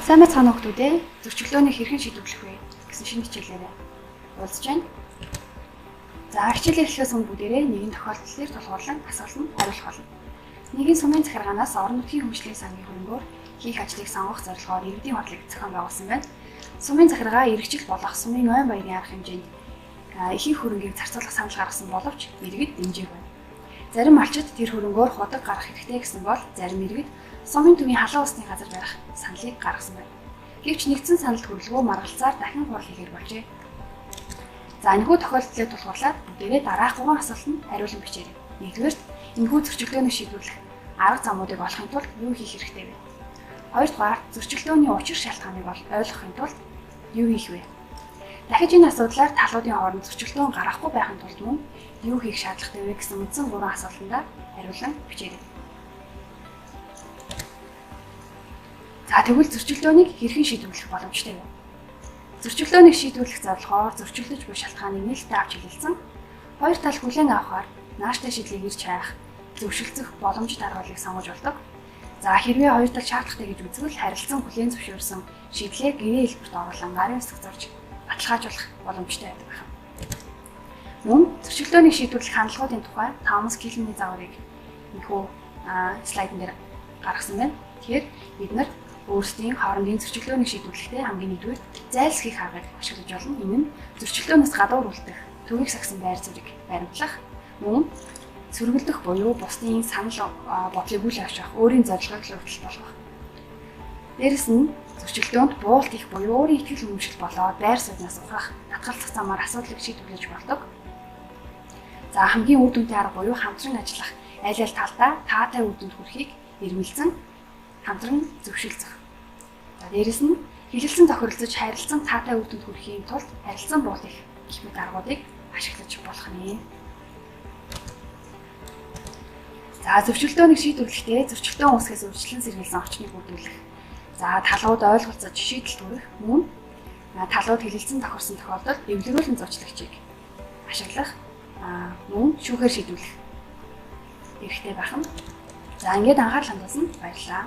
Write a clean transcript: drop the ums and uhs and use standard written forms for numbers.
Сайн байцгаана уу хүмүүс. Зөрчилдөөнийг хэрхэн шийдвэрлэх вэ гэсэн шинэ хичээлээр уулзж байна. За хичээлээ эхлэхээс өмнө бүгдээрээ нэгэн тохиолдолд тулгуурлан асуулт хариулах болно. Нэгэн сумын захиргаанаас орон нутгийн хөгжлийн сангийн хөрөнгөөр хийх ажлыг сонгох зорилгоор иргэдийн хурлыг зохион байгуулсан байна. Сумын захиргаа иргэжил болох сумын ойн баярын арга хэмжээнд ихэнх хөрөнгийг зарцуулах санал гаргасан боловч иргэд дэмжээгүй. Зарим малчид тэр хөрөнгөөр худаг гаргах хэрэгтэй гэсэн бол зарим иргэд сумын төвийн халуун усны газар барих саналыг гаргасан байна. Гэвч нэгдсэн саналд хүрэлгүй маргалцаар дахин хурал хийгэр болжээ. За энэхүү тохиолдлыг тулгуурлаад бүгдээрээ дараах 3 асуултанд хариулан бичээрэй. Нэгдүгээрт энэхүү зөрчилдөөнийг шийдвэрлэх арга замуудыг олохын тулд юу хийх хэрэгтэй вэ? Хоёрдугаар зөрчилдөөний учир шалтгааныг ойлгохын тулд юу хийх вэ? Дахиж энэ асуудлаар талуудын хооронд зөрчилдөөн гарахгүй байхын тулд мөн юу хийх шаардлагатай вэ гэсэн үндсэн 3 асуултанд хариулан бичээрэй. За тэгвэл зөрчилдөөнийг хэрхэн шийдвэрлэх боломжтой вэ? Зөрчилдөөнийг шийдвэрлэх зорилгоор зөрчилдөж буй шалтгааныг нээлттэй авч хэлэлцэн хоёр тал хүлээн авахаар нааштай шийдлийг ирж хайх, зөвшөлдөх боломжит аргалыг сонгож болдог. За хэрвээ хоёр тал шаардлагатай гэж үзвэл харилцан хүлээн зөвшөөрсөн шийдлээ гэрээ хэлбэрт оруулан гарын үсэг зорж баталгаажуулах боломжтой байдаг байна. Мөн зөрчилдөөнийг шийдвэрлэх хандлагуудын тухай Томас Киллений загварыг энэхүү слайдн дээр гаргасан байна. Тэгэхээр бид нар өөрсдийн хоорондын зөрчилдөөнийг шийдвэрлэхдээ хамгийн нэгдүгээр зайлсхийх аргыг ашиглаж болно. Энэ нь зөрчилдөөнөөс гадуур үлдэх, төвийг сагсан байр суурийг баримтлах, мөн сөргөлдөх буюу бусдын санал бодлыг үл авчрах, өөрийн зорилгыг хүртэл болгох. Дээрэс нь зөрчилдөөнд буулт их буюу өөрийн итгэл үнэмшил болоод байр сууриас ухрах, татгалзах замаар асуудлыг шийдвэрлэж болдог. За хамгийн үр дүнтэй арга буюу хамтран ажиллах, аль аль талдаа таатай үр дүнд хүрэхийг эрмэлзэн хамтран зөвшөлдөх. За дээрэс нь хэлэлцэн тохиролцож харилцан таатай үр дүнд хүрэхийн тулд харилцан буулт их мэт аргуудыг ашиглаж болох нэ. За зөрчилдөөнийг шийдвэрлэхдээ зөрчилдөөн үүсгэс үржилэн сэргийлсэн орчныг бүрдүүлэх. За талууд ойлголцож шийдэл төрөх, мөн талууд хэлэлцэн тохирсон тохиолдолд эвлэрүүлэн зочлагчийг ашиглах, мөн шүүхээр шийдвэрлэх хэрэгтэй байна. За ингээд анхаарал хандуулсанд баярлалаа.